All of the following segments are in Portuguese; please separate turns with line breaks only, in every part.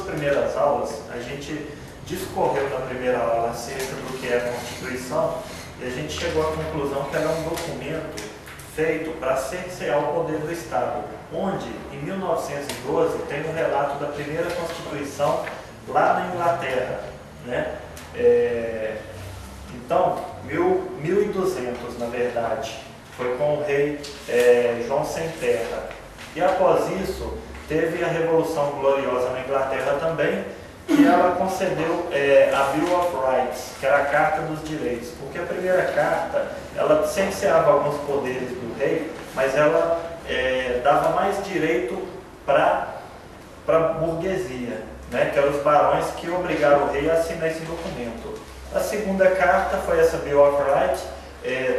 primeiras aulas, a gente discorreu na primeira aula acerca do que é a Constituição e a gente chegou à conclusão que ela é um documento feito para cercear o poder do Estado, onde, em 1912, tem um relato da primeira Constituição lá na Inglaterra, né? Então, 1200, na verdade, foi com o rei João Sem Terra. E após isso, teve a Revolução Gloriosa na Inglaterra também, e ela concedeu a Bill of Rights, que era a Carta dos Direitos, porque a primeira carta, ela cerceava alguns poderes do rei, mas ela dava mais direito para a burguesia, né, que eram os barões que obrigaram o rei a assinar esse documento. A segunda carta foi essa Bill of Rights.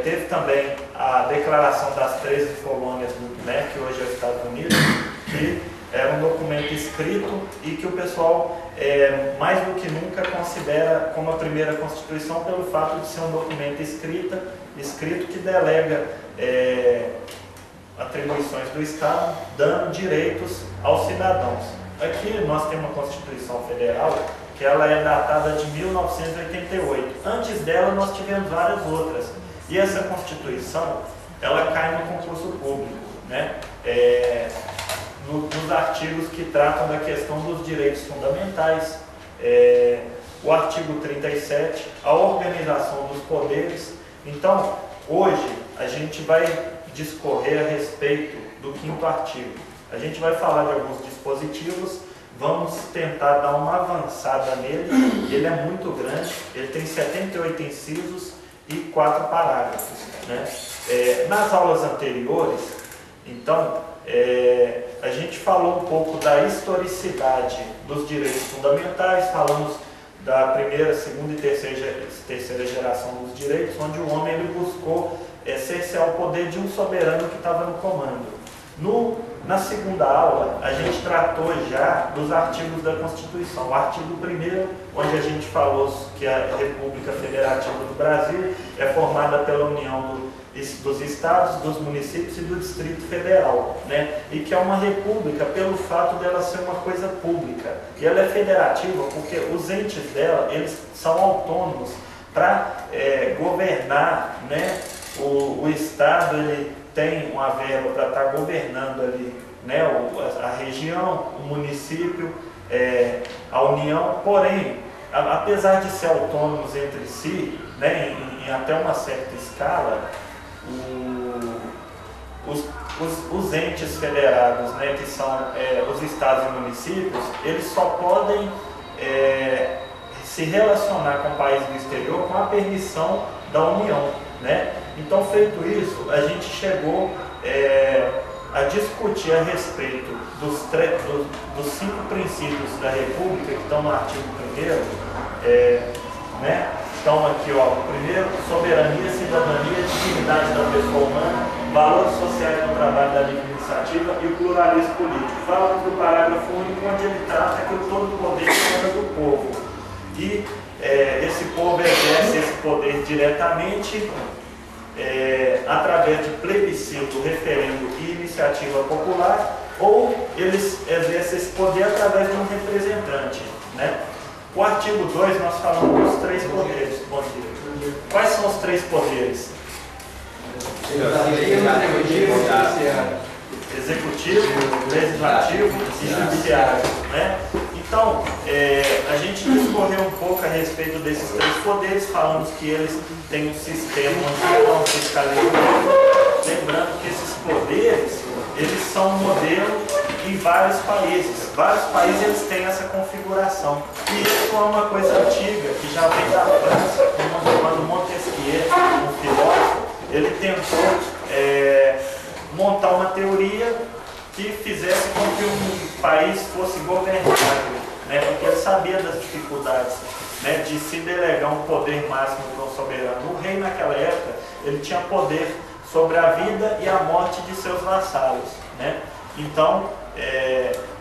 Teve também a Declaração das 13 Colônias, né, que hoje é os Estados Unidos, que era um documento escrito e que o pessoal, mais do que nunca, considera como a primeira Constituição pelo fato de ser um documento escrito que delega atribuições do Estado, dando direitos aos cidadãos. Aqui nós temos uma Constituição Federal que ela é datada de 1988. Antes dela nós tivemos várias outras. E essa Constituição, ela cai no concurso público, né? Nos artigos que tratam da questão dos direitos fundamentais, o artigo 37, a organização dos poderes. Então, hoje, a gente vai discorrer a respeito do 5º artigo. A gente vai falar de alguns dispositivos, vamos tentar dar uma avançada nele. Ele é muito grande, ele tem 78 incisos e 4 parágrafos, né? Nas aulas anteriores, então, a gente falou um pouco da historicidade dos direitos fundamentais, falamos da primeira, segunda e terceira geração dos direitos, onde o homem ele buscou cercear o poder de um soberano que estava no comando. Na segunda aula, a gente tratou já dos artigos da Constituição. O artigo 1º, onde a gente falou que a República Federativa do Brasil é formada pela união dos estados, dos municípios e do Distrito Federal, né? E que é uma república pelo fato dela ser uma coisa pública. E ela é federativa porque os entes dela, eles são autônomos para governar, né? O Estado, ele tem uma verba para estar governando ali, né, a região, o município, a União, porém, apesar de ser autônomos entre si, né, em até uma certa escala, os entes federados, né, que são os estados e municípios, eles só podem se relacionar com o país do exterior com a permissão da União, né? Então, feito isso, a gente chegou a discutir a respeito dos 5 princípios da República, que estão no artigo 1º, né? Estão aqui, ó, o primeiro, soberania, cidadania, dignidade da pessoa humana, valores sociais no trabalho da livre iniciativa e o pluralismo político. Fala do parágrafo único, onde ele trata que todo poder é do povo. E esse povo exerce esse poder diretamente através de plebiscito, referendo e iniciativa popular, ou eles exercem esse poder através de um representante, né? O artigo 2 nós falamos dos 3 poderes. Bom dia. Quais são os 3 poderes? Executivo, legislativo e judiciário, né? Então, a gente discorreu um pouco a respeito desses 3 poderes, falamos que eles têm um sistema onde não fiscalizam. Lembrando que esses poderes, eles são um modelo em vários países. Vários países eles têm essa configuração. E isso é uma coisa antiga, que já vem da França, quando Montesquieu, um filósofo, ele tentou montar uma teoria que fizesse com que um país fosse governável, né? Porque ele sabia das dificuldades, né, de se delegar um poder máximo para o soberano. O rei, naquela época, ele tinha poder sobre a vida e a morte de seus vassalos, né? Então,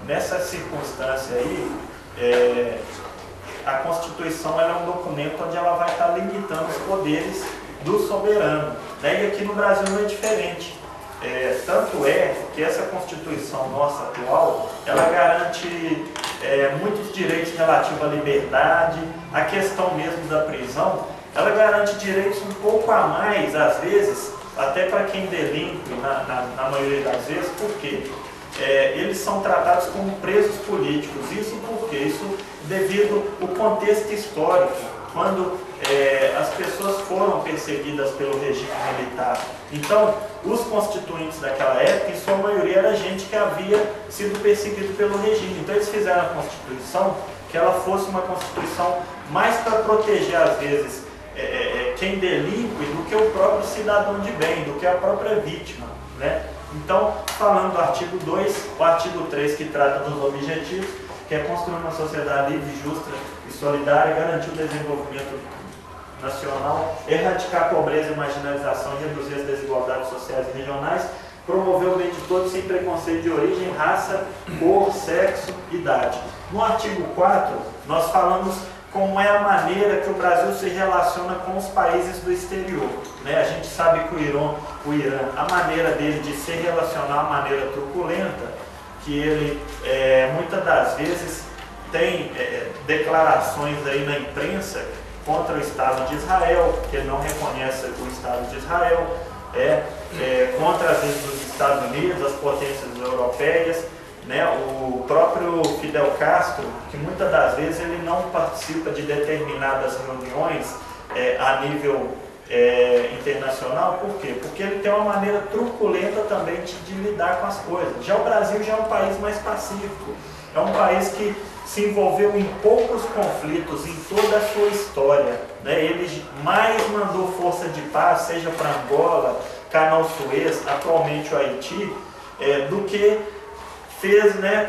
nessa circunstância aí, a Constituição ela é um documento onde ela vai estar limitando os poderes do soberano, né? E aqui no Brasil não é diferente. Tanto é que essa Constituição nossa atual, ela garante muitos direitos relativos à liberdade, a questão mesmo da prisão, ela garante direitos um pouco a mais, às vezes, até para quem delinque, na maioria das vezes, porque eles são tratados como presos políticos. Isso porque? Isso devido ao contexto histórico, quando as pessoas foram perseguidas pelo regime militar. Então, os constituintes daquela época, em sua maioria, era gente que havia sido perseguido pelo regime. Então, eles fizeram a Constituição que ela fosse uma Constituição mais para proteger, às vezes, quem delinque do que o próprio cidadão de bem, do que a própria vítima, né? Então, falando do artigo 2, o artigo 3 que trata dos objetivos, que é construir uma sociedade livre, justa e solidária, garantir o desenvolvimento nacional, erradicar a pobreza e marginalização e reduzir as desigualdades sociais e regionais, promover o bem de todos sem preconceito de origem, raça, cor, sexo, idade. No artigo 4, nós falamos como é a maneira que o Brasil se relaciona com os países do exterior, né? A gente sabe que o Irã, a maneira dele de se relacionar, a maneira truculenta, que ele muitas das vezes tem declarações aí na imprensa contra o Estado de Israel, que ele não reconhece o Estado de Israel, contra às vezes os Estados Unidos, as potências europeias, né? O próprio Fidel Castro, que muitas das vezes ele não participa de determinadas reuniões a nível internacional. Por quê? Porque ele tem uma maneira truculenta também de lidar com as coisas. Já o Brasil já é um país mais pacífico, é um país que se envolveu em poucos conflitos em toda a sua história, né? Ele mais mandou força de paz, seja para Angola, Canal Suez, atualmente o Haiti, do que fez, né,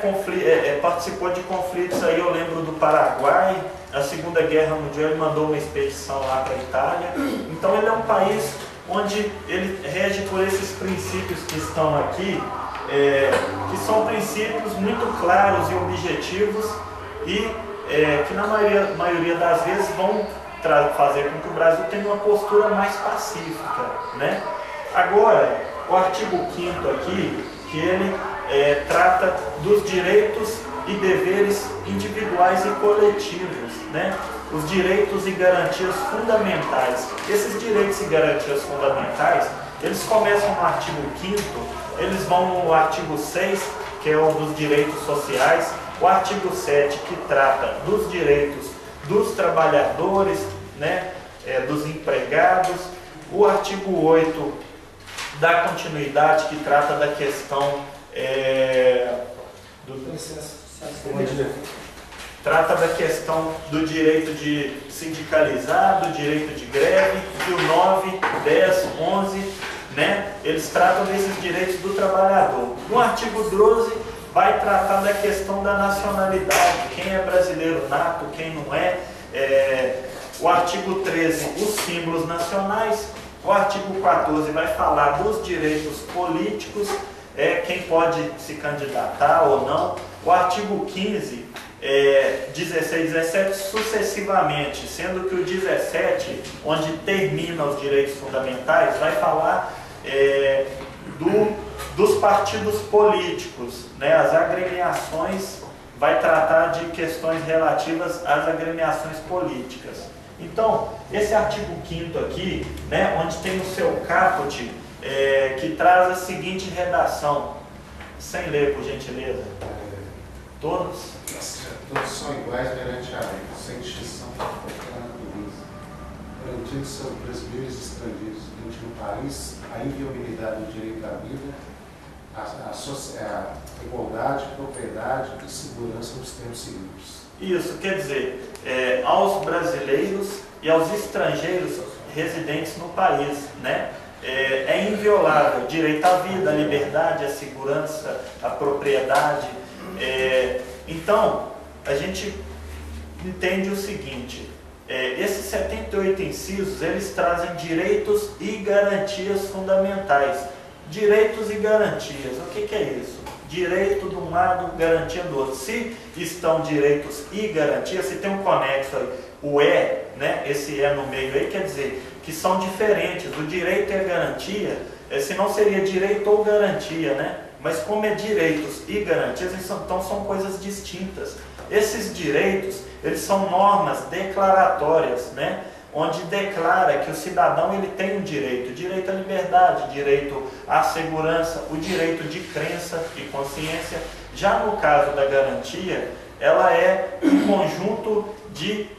participou de conflitos aí. Eu lembro do Paraguai, a Segunda Guerra Mundial, ele mandou uma expedição lá para a Itália. Então ele é um país onde ele rege por esses princípios que estão aqui, que são princípios muito claros e objetivos e que na maioria das vezes vão fazer com que o Brasil tenha uma postura mais pacífica, né? Agora, o artigo 5º aqui, que ele trata dos direitos e deveres individuais e coletivos, né? Os direitos e garantias fundamentais. Esses direitos e garantias fundamentais, eles começam no artigo 5º, eles vão no artigo 6, que é o dos direitos sociais, o artigo 7, que trata dos direitos dos trabalhadores, né? Dos empregados, o artigo 8 da continuidade, que trata da questão trata da questão do direito de sindicalizar, do direito de greve, e o 9, 10, 11, né? Eles tratam desses direitos do trabalhador. No artigo 12 vai tratar da questão da nacionalidade, quem é brasileiro nato, quem não é. O artigo 13, os símbolos nacionais. O artigo 14 vai falar dos direitos políticos, quem pode se candidatar ou não. O artigo 15, 16 e 17 sucessivamente, sendo que o 17, onde termina os direitos fundamentais, vai falar dos partidos políticos, né? As agremiações, vai tratar de questões relativas às agremiações políticas. Então, esse artigo 5º aqui, né, onde tem o seu caput, que traz a seguinte redação, sem ler, por gentileza. Todos
são iguais perante a lei, sem distinção de qualquer natureza, garantindo sobre brasileiros e estrangeiros dentro do país a inviolabilidade do direito à vida, a igualdade, propriedade e segurança nos termos seguintes.
Isso, quer dizer, aos brasileiros e aos estrangeiros residentes no país, né? É inviolável o direito à vida, à liberdade, à segurança, à propriedade. Então, a gente entende o seguinte, esses 78 incisos, eles trazem direitos e garantias fundamentais. Direitos e garantias, o que é isso? Direito de um lado, garantia do outro. Se estão direitos e garantias, se tem um conexo aí, o né? Esse no meio aí, quer dizer que são diferentes. O direito e a garantia se não seria direito ou garantia, né? Mas como é direitos e garantias, então são coisas distintas. Esses direitos, eles são normas declaratórias, né? Onde declara que o cidadão ele tem um direito à liberdade, direito à segurança, o direito de crença e consciência. Já no caso da garantia, ela é um conjunto de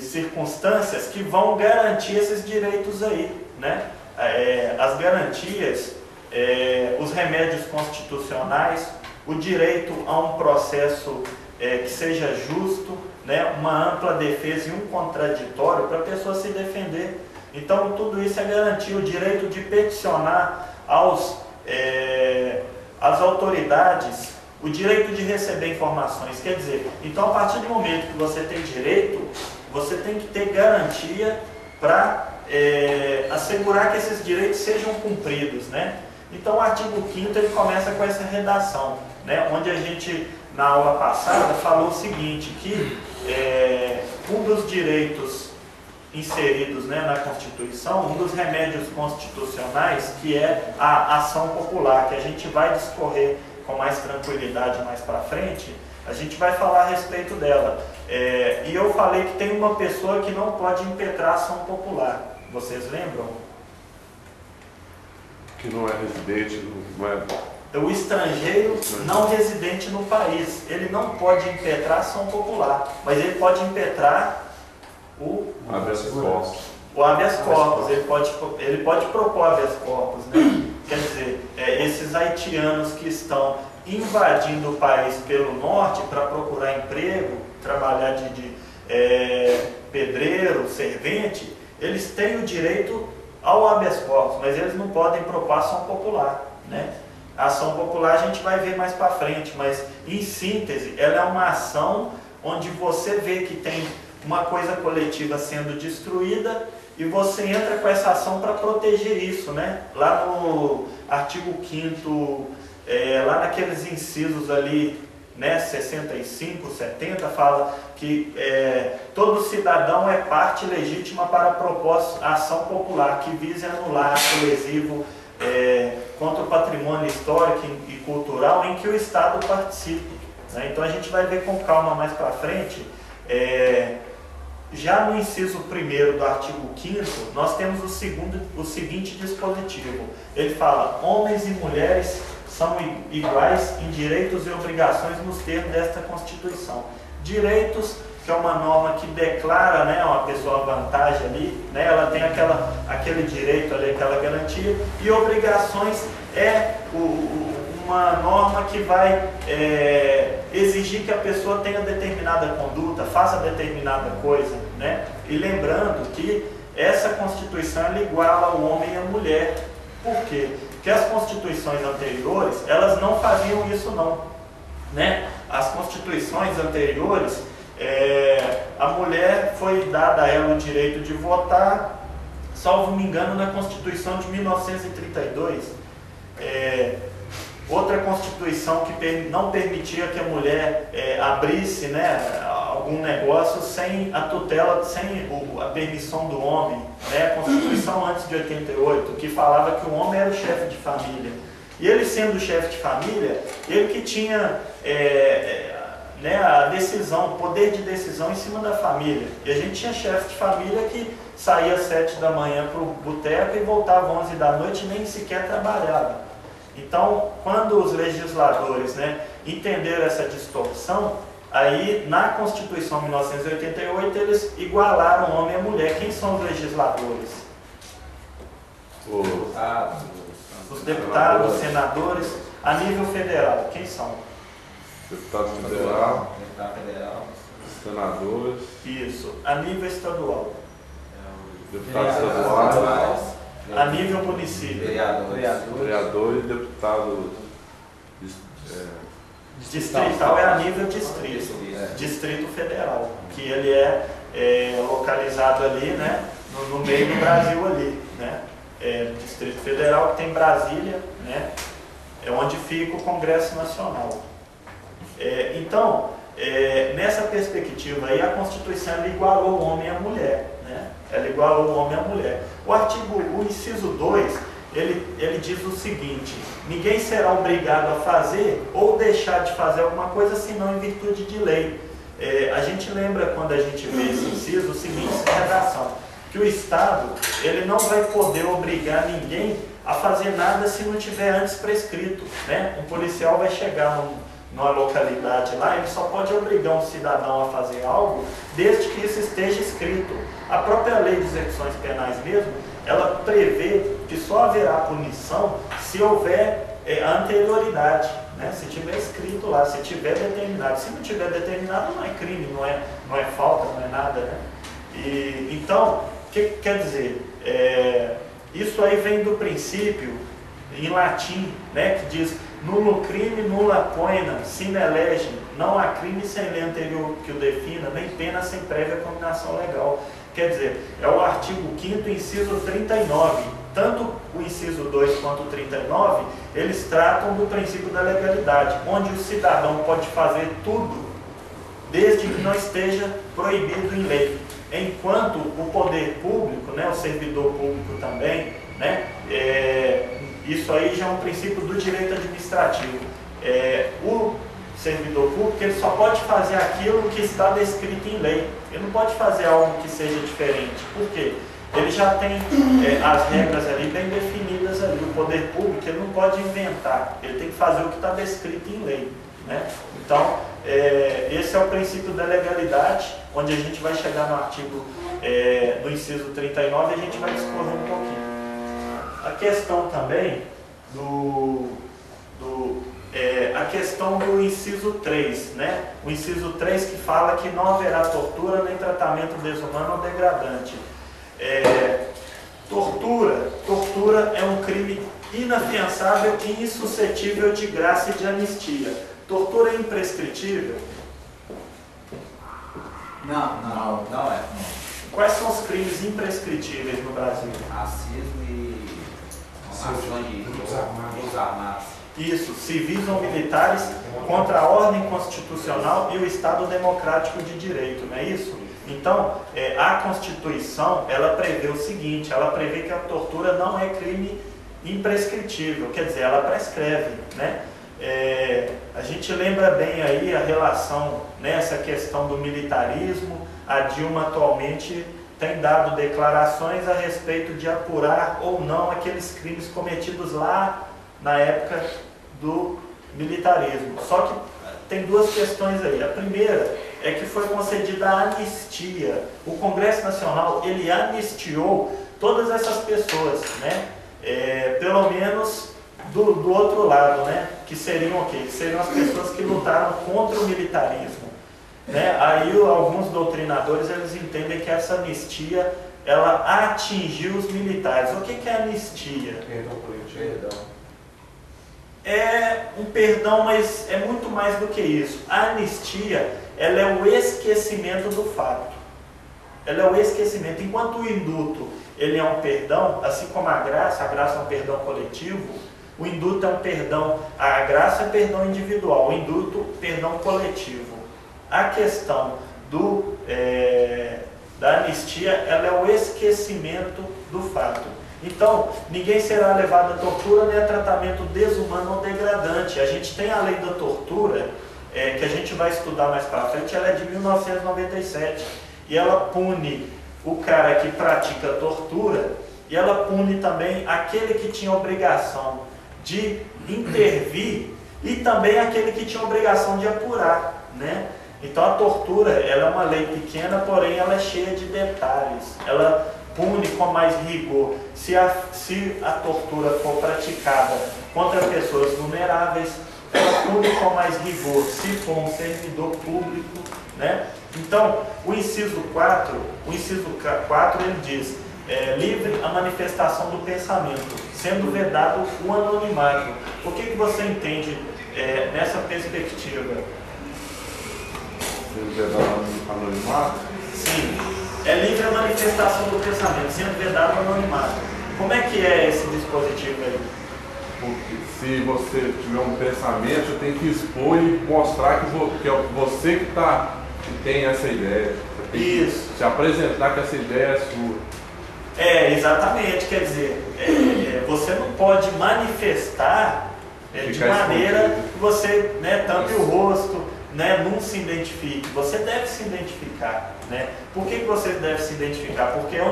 circunstâncias que vão garantir esses direitos aí, né? As garantias, os remédios constitucionais, o direito a um processo que seja justo, né? Uma ampla defesa e um contraditório para a pessoa se defender. Então tudo isso é garantia, o direito de peticionar às autoridades, o direito de receber informações. Quer dizer, então a partir do momento que você tem direito, você tem que ter garantia para assegurar que esses direitos sejam cumpridos, né? Então o artigo 5º ele começa com essa redação, né? Onde a gente, na aula passada, falou o seguinte, que um dos direitos inseridos, né, na Constituição, um dos remédios constitucionais, que é a ação popular, que a gente vai discorrer com mais tranquilidade mais para frente, a gente vai falar a respeito dela. E eu falei que tem uma pessoa que não pode impetrar ação popular. Vocês lembram?
Que não é residente, não é...
O estrangeiro não residente no país. Ele não pode impetrar ação popular, mas ele pode impetrar o
habeas corpus.
O habeas corpus, ele pode propor habeas corpus, né? Quer dizer, esses haitianos que estão invadindo o país pelo norte para procurar emprego, trabalhar de pedreiro, servente, eles têm o direito ao habeas corpus, mas eles não podem propor ação popular, né? A ação popular a gente vai ver mais para frente, mas em síntese, ela é uma ação onde você vê que tem uma coisa coletiva sendo destruída e você entra com essa ação para proteger isso, né? Lá no artigo 5º, lá naqueles incisos ali, né, 65, 70, fala que todo cidadão é parte legítima para propor ação popular que vise anular ato lesivo contra o patrimônio histórico e cultural em que o Estado participe, né? Então a gente vai ver com calma mais para frente. Já no inciso 1º do artigo 5º, nós temos o seguinte dispositivo. Ele fala: homens e mulheres são iguais em direitos e obrigações nos termos desta Constituição. Direitos, que é uma norma que declara, né, uma pessoa vantagem ali, né, ela tem aquele direito ali, aquela garantia, e obrigações uma norma que vai exigir que a pessoa tenha determinada conduta, faça determinada coisa, né? E lembrando que essa Constituição ela iguala o homem e a mulher. Por quê? Porque as constituições anteriores, elas não faziam isso não, né? As constituições anteriores, a mulher foi dada a ela o direito de votar, salvo me engano, na Constituição de 1932. Outra Constituição que não permitia que a mulher abrisse, né, algum negócio sem a tutela, sem a permissão do homem, né? A Constituição antes de 88, que falava que o homem era o chefe de família. E ele sendo o chefe de família, ele que tinha né, a decisão, o poder de decisão em cima da família. E a gente tinha chefe de família que saía às 7 da manhã para o boteco e voltava às 11 da noite e nem sequer trabalhava. Então, quando os legisladores, né, entenderam essa distorção, aí na Constituição de 1988 eles igualaram o homem e a mulher. Quem são os legisladores? Os deputados, os senadores, a nível federal. Quem são?
Deputado federal, senadores.
Isso, a nível estadual.
Deputados estaduais.
A nível município.
Vereador e deputado.
Distrital é a nível distrito. Distrito Federal, que ele é localizado ali, né, no meio do Brasil ali, né? Distrito Federal, que tem Brasília, né? É onde fica o Congresso Nacional. Então, nessa perspectiva aí, a Constituição ela igualou o homem e a mulher, né? Ela iguala o homem à mulher. O inciso 2, ele diz o seguinte: ninguém será obrigado a fazer ou deixar de fazer alguma coisa senão em virtude de lei. A gente lembra, quando a gente vê esse inciso, o seguinte redação: que o Estado ele não vai poder obrigar ninguém a fazer nada se não tiver antes prescrito, né? Um policial vai chegar numa localidade lá, ele só pode obrigar um cidadão a fazer algo desde que isso esteja escrito. A própria lei de execuções penais mesmo, ela prevê que só haverá punição se houver anterioridade, né? Se tiver escrito lá, se tiver determinado. Se não tiver determinado, não é crime, não é falta, não é nada, né? Então, o que quer dizer? Isso aí vem do princípio, em latim, né, que diz: nullum crime, nulla poena, sine lege. Não há crime sem lei anterior que o defina, nem pena sem prévia combinação legal. Quer dizer, é o artigo 5º, inciso 39. Tanto o inciso 2 quanto o 39, eles tratam do princípio da legalidade, onde o cidadão pode fazer tudo, desde que não esteja proibido em lei. Enquanto o poder público, né, o servidor público também, né, isso aí já é um princípio do direito administrativo. O servidor público ele só pode fazer aquilo que está descrito em lei. Ele não pode fazer algo que seja diferente. Por quê? Ele já tem as regras ali bem definidas ali. O poder público ele não pode inventar. Ele tem que fazer o que está descrito em lei, né? Então, esse é o princípio da legalidade, onde a gente vai chegar no artigo, no inciso 39, e a gente vai discorrer um pouquinho. A questão também a questão do inciso 3, né? O inciso 3 que fala que não haverá tortura nem tratamento desumano ou degradante. Tortura é um crime inafiançável e insuscetível de graça e de anistia. Tortura é imprescritível?
Não é.
Quais são os crimes imprescritíveis no Brasil?
Racismo e ações de grupos armados.
Isso, civis ou militares contra a ordem constitucional e o Estado democrático de direito, não é isso? Então, a Constituição, ela prevê o seguinte: ela prevê que a tortura não é crime imprescritível, quer dizer, ela prescreve, né? A gente lembra bem aí a relação, né, essa questão do militarismo. A Dilma atualmente tem dado declarações a respeito de apurar ou não aqueles crimes cometidos lá na época do militarismo. Só que tem duas questões aí. A primeira é que foi concedida a anistia. O Congresso Nacional, ele anistiou todas essas pessoas, né? Pelo menos do outro lado, né? Que seriam o quê? Seriam as pessoas que lutaram contra o militarismo, né? Aí alguns doutrinadores eles entendem que essa anistia ela atingiu os militares. O que é anistia?
Perdão.
É um perdão, mas é muito mais do que isso. A anistia, ela é o esquecimento do fato. Ela é o esquecimento. Enquanto o induto, ele é um perdão, assim como a graça é um perdão coletivo, o induto é um perdão, a graça é perdão individual, o induto, perdão coletivo. A questão da anistia, ela é o esquecimento do fato. Então, ninguém será levado a tortura nem a tratamento desumano ou degradante. A gente tem a lei da tortura, que a gente vai estudar mais para frente, ela é de 1997. E ela pune o cara que pratica tortura, e ela pune também aquele que tinha obrigação de intervir e também aquele que tinha obrigação de apurar, né? Então a tortura, ela é uma lei pequena, porém ela é cheia de detalhes. Ela pune com mais rigor. Se a tortura for praticada contra pessoas vulneráveis, ela pune com mais rigor se for um servidor público, né? Então, o inciso 4 ele diz: livre a manifestação do pensamento, sendo vedado o anonimato. O que você entende nessa perspectiva?
Sendo vedado o anonimato?
Sim, é livre a manifestação do pensamento, sendo vedado o anonimato. Como é que é esse dispositivo aí?
Porque se você tiver um pensamento, você tem que expor e mostrar que é você que está que tem essa ideia. Você tem
Isso.
que se apresentar que essa ideia é sua.
Exatamente, quer dizer, você não pode manifestar de maneira que você, né, tampe o rosto, né, não se identifique. Você deve se identificar, né? Por que você deve se identificar? Porque é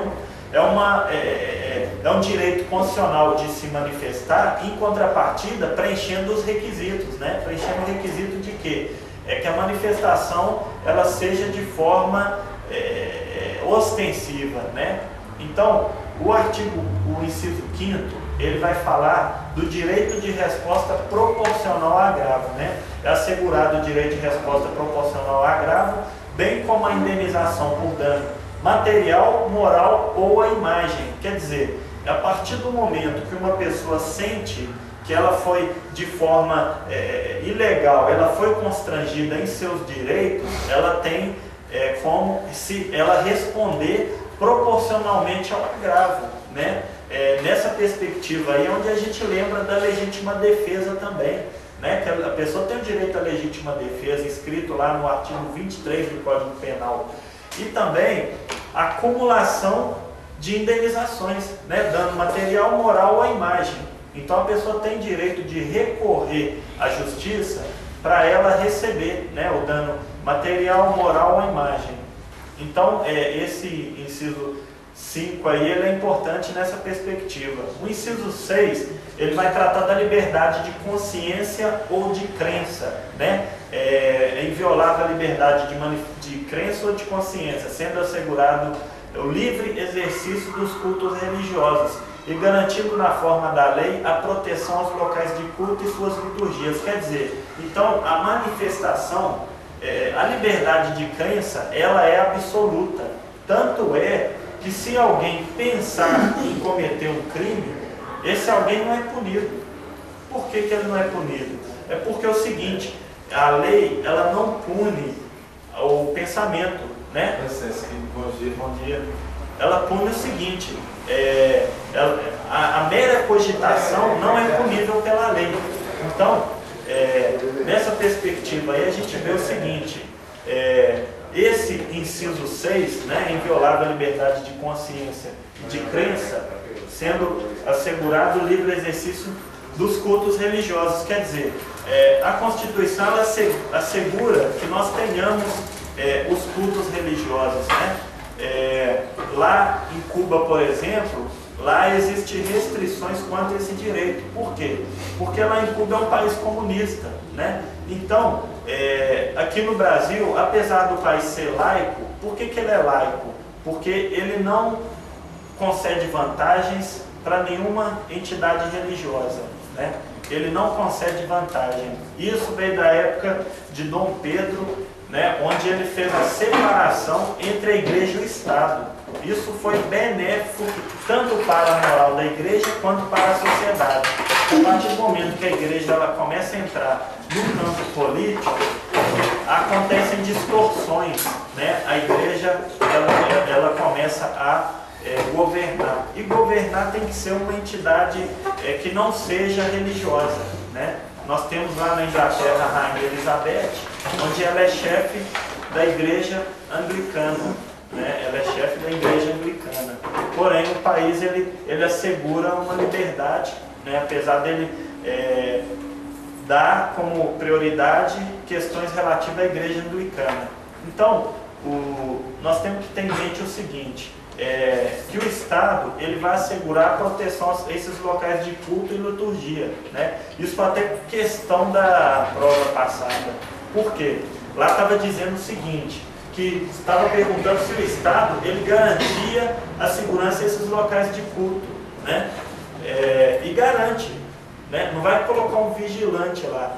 um direito constitucional de se manifestar, em contrapartida, preenchendo os requisitos, né? Preenchendo o requisito de quê? É que a manifestação ela seja de forma ostensiva, né? Então, o inciso 5º, ele vai falar do direito de resposta proporcional ao agravo, né? É assegurado o direito de resposta proporcional ao agravo, bem como a indenização por dano material, moral ou à imagem. Quer dizer, a partir do momento que uma pessoa sente que ela foi de forma ilegal, ela foi constrangida em seus direitos, ela tem como se ela responder proporcionalmente ao agravo, né? Nessa perspectiva aí é onde a gente lembra da legítima defesa também, né? Que a pessoa tem o direito à legítima defesa, escrito lá no artigo 23 do Código Penal, e também a acumulação de indenizações, né? Dano material, moral ou à imagem. Então a pessoa tem direito de recorrer à justiça para ela receber, né, o dano material, moral ou à imagem. Então, esse inciso 5 aí, ele é importante nessa perspectiva. O inciso 6, ele vai tratar da liberdade de consciência ou de crença, né? É inviolável a liberdade de crença ou de consciência, sendo assegurado o livre exercício dos cultos religiosos e garantindo na forma da lei a proteção aos locais de culto e suas liturgias. Quer dizer, então, a manifestação, a liberdade de crença, ela é absoluta. Tanto é que se alguém pensar em cometer um crime, esse alguém não é punido. Por que ele não é punido? É porque é o seguinte, a lei, ela não pune o pensamento, né? Bom dia. Ela pune o seguinte, a mera cogitação não é punível pela lei. Então, nessa perspectiva aí a gente vê o seguinte, esse inciso 6, né, inviolável a liberdade de consciência e de crença, sendo assegurado o livre exercício dos cultos religiosos. Quer dizer, a Constituição ela assegura que nós tenhamos os cultos religiosos, né? Lá em Cuba, por exemplo, lá existem restrições quanto a esse direito. Por quê? Porque lá em Cuba é um país comunista, né? Então, aqui no Brasil, apesar do país ser laico, por que ele é laico? Porque ele não concede vantagens para nenhuma entidade religiosa, né? Ele não concede vantagem. Isso veio da época de Dom Pedro, né, onde ele fez a separação entre a igreja e o Estado. Isso foi benéfico tanto para a moral da igreja quanto para a sociedade. A partir do momento que a igreja ela começa a entrar no campo político, acontecem distorções, né? A igreja ela começa a governar. E governar tem que ser uma entidade que não seja religiosa, né? Nós temos lá na Inglaterra a Rainha Elizabeth, onde ela é chefe da igreja anglicana, né? Ela é chefe da igreja anglicana. Porém, o país ele assegura uma liberdade, né? Apesar dele dar como prioridade questões relativas à igreja anglicana. Então, nós temos que ter em mente o seguinte, que o Estado ele vai assegurar a proteção a esses locais de culto e liturgia, né? Isso foi até questão da prova passada. Por quê? Lá estava dizendo o seguinte, que estava perguntando se o Estado ele garantia a segurança desses locais de culto, né? E garante, né? Não vai colocar um vigilante lá,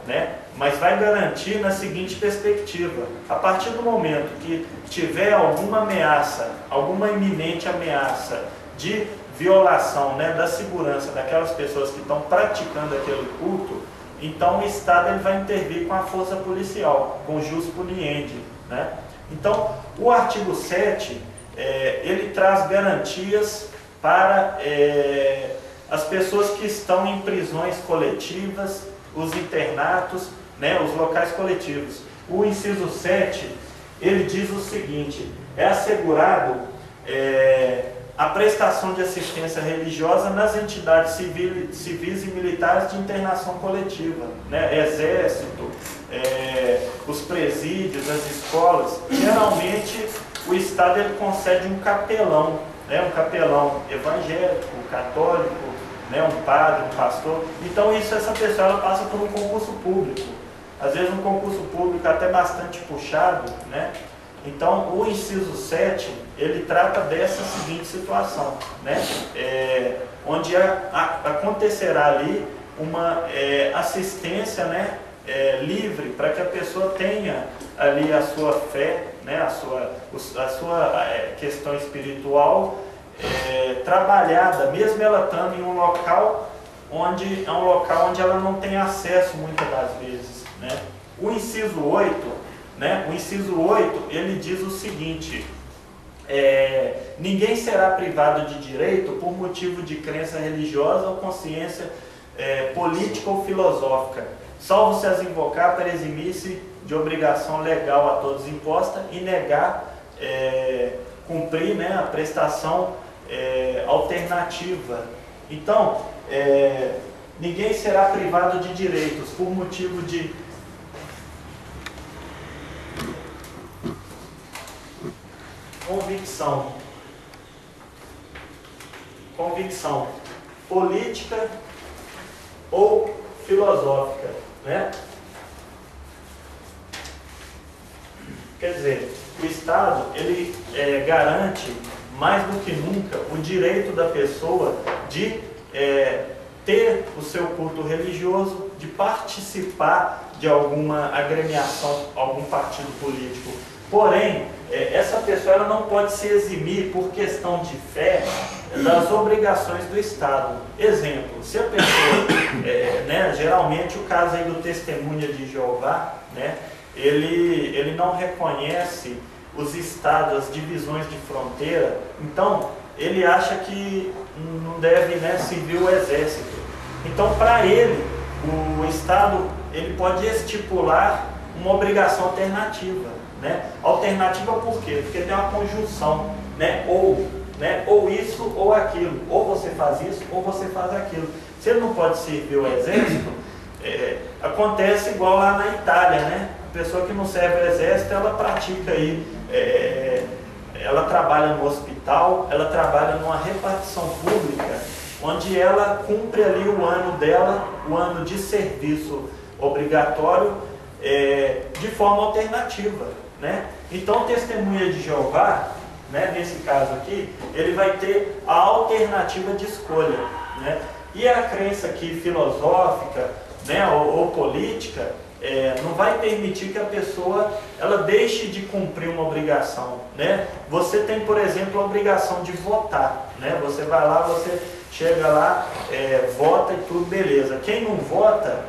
né? Mas vai garantir na seguinte perspectiva: a partir do momento que tiver alguma ameaça, alguma iminente ameaça de violação, né, da segurança daquelas pessoas que estão praticando aquele culto, então o Estado ele vai intervir com a força policial, com o jus puniendi, né? Então, o artigo 7, ele traz garantias para as pessoas que estão em prisões coletivas, os internatos, né, os locais coletivos. O inciso 7, ele diz o seguinte: é assegurado a prestação de assistência religiosa nas entidades civis e militares de internação coletiva, né? Exército, os presídios, as escolas. Geralmente o Estado ele concede um capelão, né? Um capelão evangélico, católico, né? Um padre, um pastor. Então essa pessoa ela passa por um concurso público, às vezes um concurso público até bastante puxado, né? Então, o inciso 7, ele trata dessa seguinte situação, né? Onde acontecerá ali uma assistência, né? Livre para que a pessoa tenha ali a sua fé, né? a sua questão espiritual trabalhada, mesmo ela estando em um local onde ela não tem acesso muitas das vezes, né? O inciso 8, né? O inciso 8, ele diz o seguinte: ninguém será privado de direito por motivo de crença religiosa ou consciência política ou filosófica, salvo se as invocar para eximir-se de obrigação legal a todos imposta e negar cumprir, né, a prestação alternativa. Então, ninguém será privado de direitos por motivo de convicção política ou filosófica, né? Quer dizer, o Estado ele garante mais do que nunca o direito da pessoa de ter o seu culto religioso, de participar de alguma agremiação, algum partido político. Porém, essa pessoa ela não pode se eximir por questão de fé das obrigações do Estado. Exemplo, se a pessoa, né, geralmente o caso aí do Testemunha de Jeová, né, ele não reconhece os estados, as divisões de fronteira, então ele acha que não deve, né, servir o exército. Então, para ele, o Estado ele pode estipular uma obrigação alternativa, né? Alternativa por quê? Porque tem uma conjunção, né? Ou isso ou aquilo, ou você faz isso ou você faz aquilo. Se ele não pode servir o exército, acontece igual lá na Itália, né? A pessoa que não serve o exército, ela pratica aí, ela trabalha no hospital, ela trabalha numa repartição pública, onde ela cumpre ali o ano dela, o ano de serviço obrigatório, de forma alternativa, né? Então, o Testemunha de Jeová, né, nesse caso aqui, ele vai ter a alternativa de escolha, né? E a crença aqui filosófica, né, ou política, não vai permitir que a pessoa ela deixe de cumprir uma obrigação, né? Você tem, por exemplo, a obrigação de votar, né? Você vai lá, você chega lá, vota e tudo, beleza. Quem não vota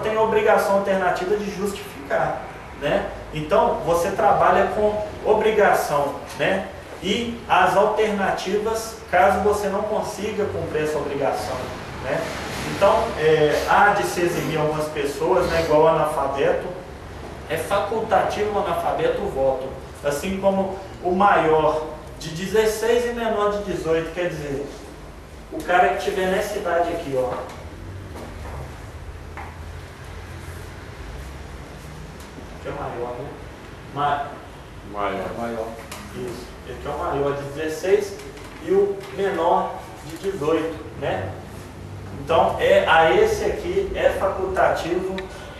tem a obrigação alternativa de justificar, né? Então, você trabalha com obrigação, né? E as alternativas, caso você não consiga cumprir essa obrigação, né? Então, há de se eximir algumas pessoas, né, igual o analfabeto, é facultativo o analfabeto o voto, assim como o maior de 16 e menor de 18, quer dizer, o cara que estiver nessa idade aqui, ó, que é maior, né?
Maior.
Isso, esse é o maior de 16 e o menor de 18, né? Então, a esse aqui é facultativo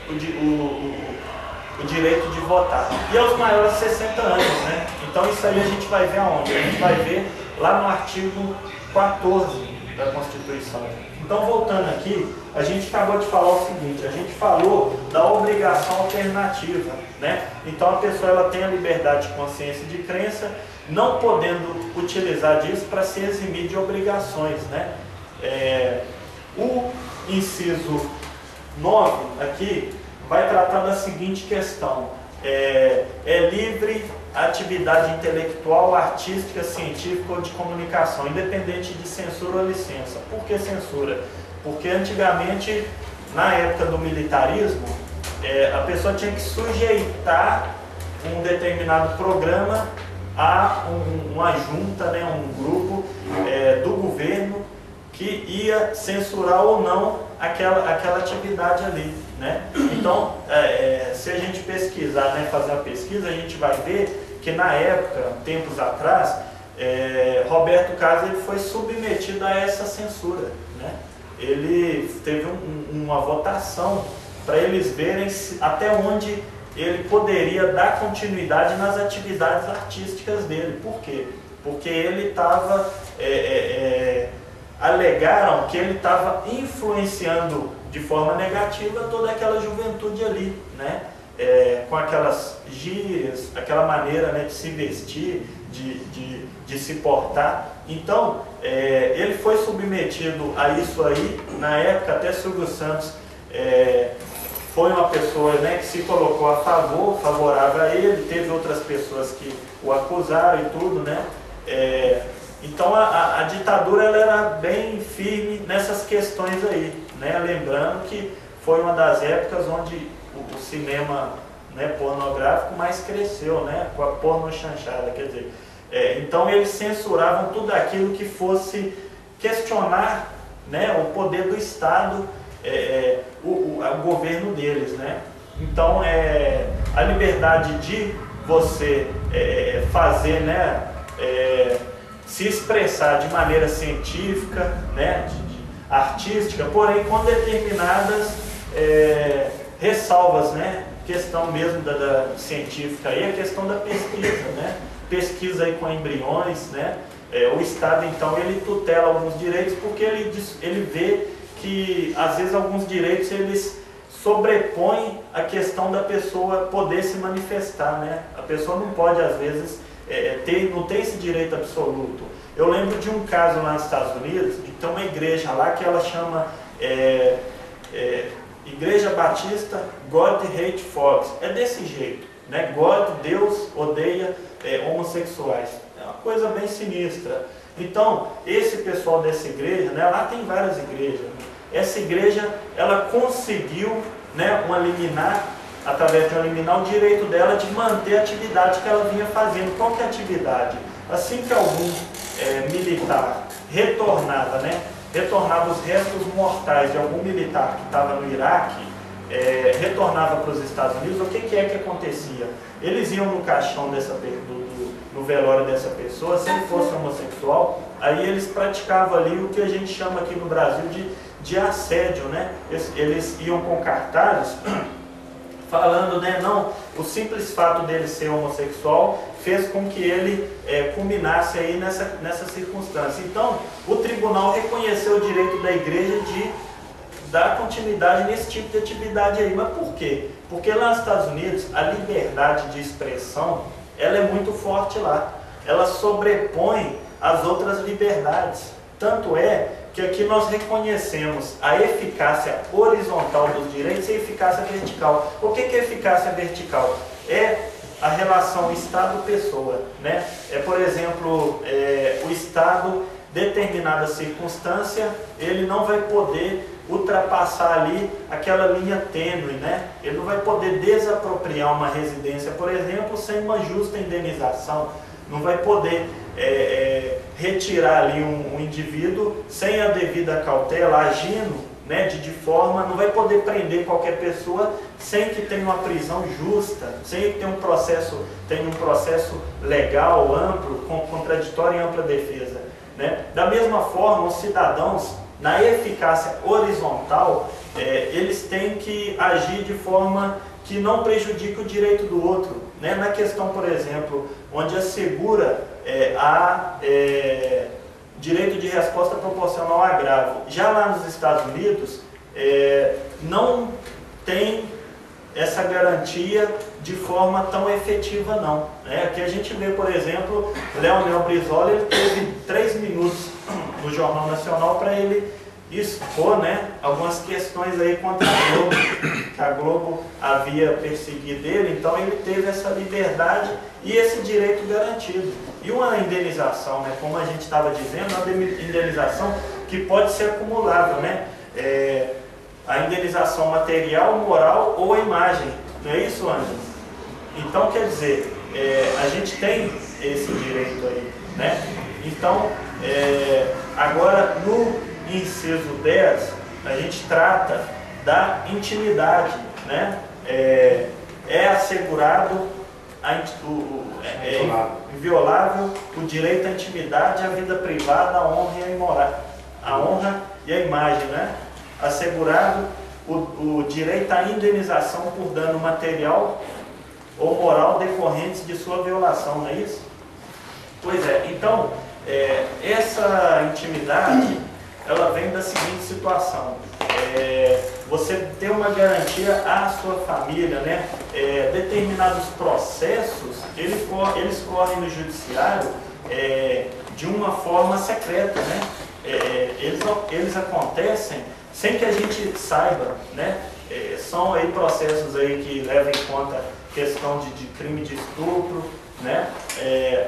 o direito de votar. E aos maiores de 60 anos, né? Então, isso aí a gente vai ver aonde? A gente vai ver lá no artigo 14 da Constituição. Então, voltando aqui, a gente acabou de falar o seguinte, a gente falou da obrigação alternativa, né? Então, a pessoa ela tem a liberdade de consciência e de crença, não podendo utilizar disso para se eximir de obrigações, né? O inciso 9 aqui vai tratar da seguinte questão: é livre a atividade intelectual, artística, científica ou de comunicação, independente de censura ou licença. Por que censura? Porque antigamente, na época do militarismo, a pessoa tinha que sujeitar um determinado programa a uma junta, né, um grupo do governo que ia censurar ou não aquela atividade ali, né? Então, se a gente pesquisar, né, fazer uma pesquisa, a gente vai ver que na época, tempos atrás, Roberto Carlos ele foi submetido a essa censura, né? Ele teve uma votação para eles verem até onde ele poderia dar continuidade nas atividades artísticas dele. Por quê? Porque ele estava, alegaram que ele estava influenciando de forma negativa toda aquela juventude ali, né? Com aquelas gírias, aquela maneira, né, de se vestir, de se portar. Então, ele foi submetido a isso aí. Na época, até Silvio Santos foi uma pessoa, né, que se colocou a favor, favorável a ele. Teve outras pessoas que o acusaram e tudo, né? Então, a ditadura ela era bem firme nessas questões aí, né? Lembrando que foi uma das épocas onde o cinema, né, pornográfico mais cresceu, né, com a pornochanchada, quer dizer, então eles censuravam tudo aquilo que fosse questionar, né, o poder do Estado, o governo deles, né. Então a liberdade de você fazer, né, se expressar de maneira científica, né, artística, porém com determinadas ressalvas, né? Questão mesmo da científica aí, a questão da pesquisa, né? Pesquisa aí com embriões, né? O Estado, então, ele tutela alguns direitos porque ele vê que, às vezes, alguns direitos, eles sobrepõem a questão da pessoa poder se manifestar, né? A pessoa não pode, às vezes, não tem esse direito absoluto. Eu lembro de um caso lá nos Estados Unidos, de ter uma igreja lá que ela chama Igreja Batista God Hate Folks. É desse jeito, né? God, Deus odeia homossexuais. É uma coisa bem sinistra. Então, esse pessoal dessa igreja, né, lá tem várias igrejas. Essa igreja, ela conseguiu, né, uma liminar, através de uma liminar, o direito dela de manter a atividade que ela vinha fazendo. Qual que é a atividade? Assim que algum militar retornava, né, retornava os restos mortais de algum militar que estava no Iraque, retornava para os Estados Unidos, o que acontecia? Eles iam no caixão no velório dessa pessoa, se ele fosse homossexual, aí eles praticavam ali o que a gente chama aqui no Brasil de assédio, né? Eles iam com cartazes falando, né, não, o simples fato dele ser homossexual fez com que ele culminasse aí nessa circunstância. Então, o tribunal reconheceu o direito da igreja de dar continuidade nesse tipo de atividade aí. Mas por quê? Porque lá nos Estados Unidos, a liberdade de expressão, ela é muito forte lá. Ela sobrepõe as outras liberdades. Tanto é que aqui nós reconhecemos a eficácia horizontal dos direitos e a eficácia vertical. O que é eficácia vertical? É a relação Estado-pessoa, né? Por exemplo, o Estado, determinada circunstância, ele não vai poder ultrapassar ali aquela linha tênue, né? Ele não vai poder desapropriar uma residência, por exemplo, sem uma justa indenização. Não vai poder retirar ali um indivíduo sem a devida cautela, agindo, né, de forma, não vai poder prender qualquer pessoa sem que tenha uma prisão justa, sem que tenha um processo legal, amplo, contraditório e ampla defesa, né? Da mesma forma, os cidadãos, na eficácia horizontal, eles têm que agir de forma que não prejudique o direito do outro, né? Na questão, por exemplo, onde assegura direito de resposta proporcional ao agravo. Já lá nos Estados Unidos, não tem essa garantia de forma tão efetiva, não. Aqui a gente vê, por exemplo, Leonel Brizola, ele teve 3 minutos no Jornal Nacional para ele expor, né, algumas questões aí contra a Globo, que a Globo havia perseguido ele. Então ele teve essa liberdade e esse direito garantido. E uma indenização, né, como a gente estava dizendo, uma indenização que pode ser acumulável, né? A indenização material, moral ou a imagem. Não é isso, Ângelo? Então, quer dizer, a gente tem esse direito aí, né? Então, agora no inciso 10, a gente trata da intimidade, né? É assegurado, inviolável o direito à intimidade, à vida privada, à honra e à imagem, né? Assegurado o direito à indenização por dano material ou moral decorrentes de sua violação, não é isso? Pois é, então, essa intimidade, ela vem da seguinte situação. Você ter uma garantia à sua família, né? Determinados processos, eles correm no judiciário de uma forma secreta, né? Eles acontecem sem que a gente saiba, né? São aí processos aí que levam em conta questão de crime de estupro, né?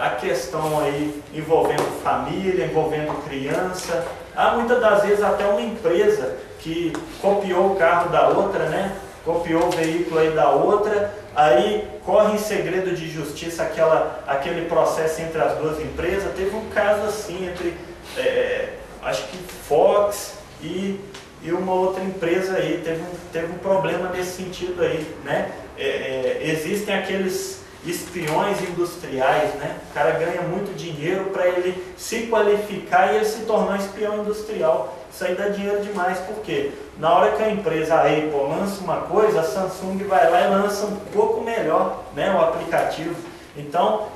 A questão aí envolvendo família, envolvendo criança. Há muitas das vezes até uma empresa que copiou o carro da outra, né? Copiou o veículo aí da outra, aí corre em segredo de justiça aquele processo entre as duas empresas. Teve um caso assim entre, acho que Fox e uma outra empresa aí, teve um problema nesse sentido aí, né? Existem aqueles espiões industriais, né? O cara ganha muito dinheiro para ele se qualificar e ele se tornar um espião industrial. Isso aí dá dinheiro demais, porque na hora que a empresa, a Apple, lança uma coisa, a Samsung vai lá e lança um pouco melhor, né, o aplicativo. Então,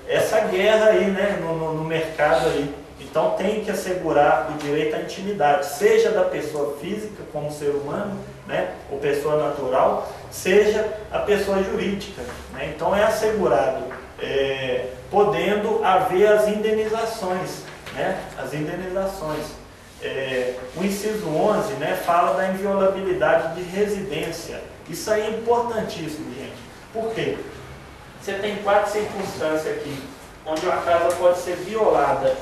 essa guerra aí, né, no mercado aí. Então tem que assegurar o direito à intimidade, seja da pessoa física, como ser humano, né, ou pessoa natural, seja a pessoa jurídica, né? Então é assegurado, podendo haver as indenizações, né, as indenizações. O inciso 11, né, fala da inviolabilidade de residência. Isso aí é importantíssimo, gente. Por quê? Você tem 4 circunstâncias aqui, onde a casa pode ser violada.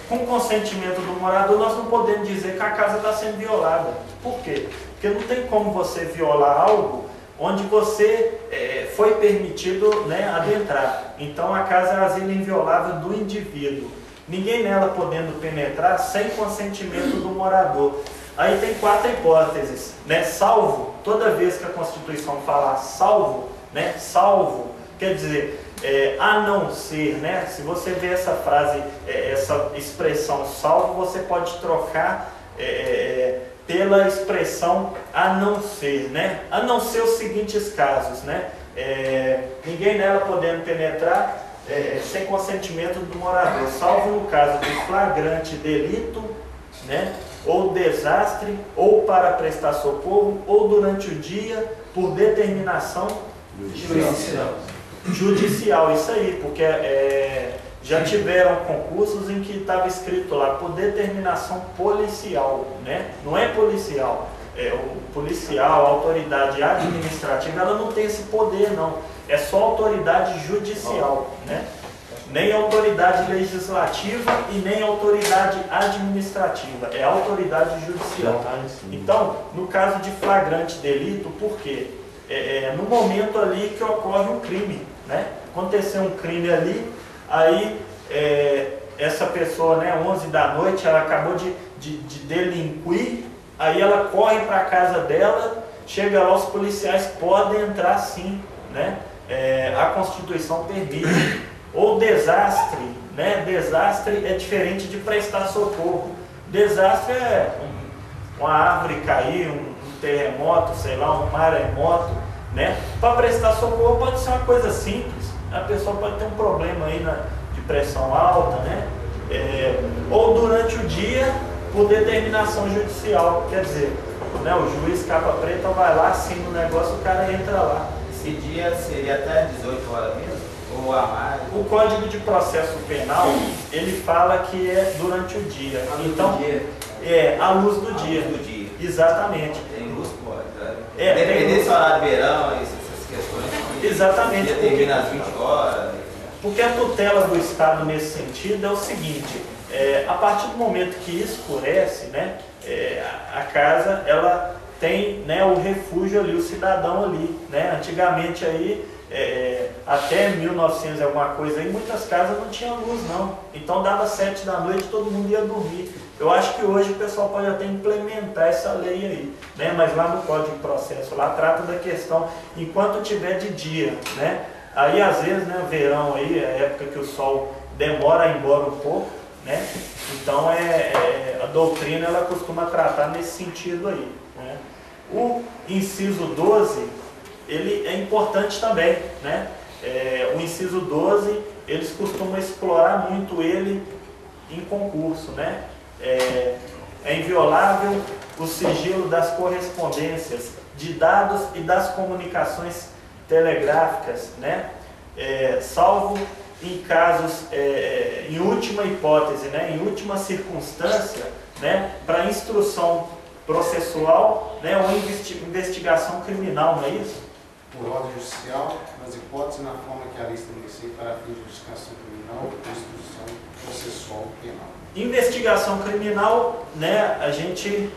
Com consentimento do morador, nós não podemos dizer que a casa está sendo violada. Por quê? Porque não tem como você violar algo onde você foi permitido, né, adentrar. Então a casa é asilo inviolável do indivíduo. Ninguém nela podendo penetrar sem consentimento do morador. Aí tem 4 hipóteses, né? Salvo, toda vez que a Constituição falar salvo, né? Salvo, quer dizer, a não ser, né? Se você vê essa frase, essa expressão salvo, você pode trocar pela expressão a não ser, né? A não ser os seguintes casos, né? Ninguém nela podendo penetrar sem consentimento do morador, salvo no caso de flagrante delito, né? Ou desastre, ou para prestar socorro, ou durante o dia, por determinação judicial, isso aí, porque já tiveram concursos em que estava escrito lá, por determinação policial, né? Não é policial, o policial, a autoridade administrativa, ela não tem esse poder não, é só autoridade judicial, né? Nem autoridade legislativa e nem autoridade administrativa, é autoridade judicial. Então, no caso de flagrante delito, por quê? No momento ali que ocorre um crime, né? Aconteceu um crime ali, aí essa pessoa, né, 11 da noite, ela acabou de delinquir, aí ela corre para a casa dela, chega lá, os policiais podem entrar sim, né? A Constituição permite. Ou desastre, né? Desastre é diferente de prestar socorro. Desastre é uma árvore cair, um terremoto, sei lá, um maremoto, né? Para prestar socorro pode ser uma coisa simples. A pessoa pode ter um problema aí de pressão alta, né? Ou durante o dia, por determinação judicial. Quer dizer, né, o juiz capa preta vai lá, assina o negócio, o cara entra lá.
Esse dia seria até 18 horas mesmo? Ou a mais?
O Código de Processo Penal, ele fala que é durante o dia. Então, à luz do dia.
À luz do dia.
Exatamente.
Tem luz, pode. Dependendo do horário de verão, essas questões.
Exatamente.
O dia termina às 20 horas.
Porque a tutela do Estado nesse sentido é o seguinte, a partir do momento que escurece, né, a casa, ela tem, né, o refúgio ali, o cidadão ali, né? Antigamente aí, até 1900 e alguma coisa, aí muitas casas não tinham luz não, então dava 7 da noite todo mundo ia dormir. Eu acho que hoje o pessoal pode até implementar essa lei aí, né? Mas lá no Código de Processo, lá trata da questão enquanto tiver de dia, né? Aí às vezes, né, verão aí, é a época que o sol demora a ir embora um pouco, né? Então a doutrina ela costuma tratar nesse sentido aí, né? O inciso 12, ele é importante também, né? O inciso 12, eles costumam explorar muito ele em concurso, né? É inviolável o sigilo das correspondências, de dados e das comunicações telegráficas, né? Salvo em casos, em última hipótese, né? Em última circunstância, né? Para instrução processual, né? Ou investigação criminal, não é isso?
Por ordem judicial, nas hipóteses e na forma que a lei estabelecer para fins de investigação criminal ou instrução processual penal.
Investigação criminal, né, a gente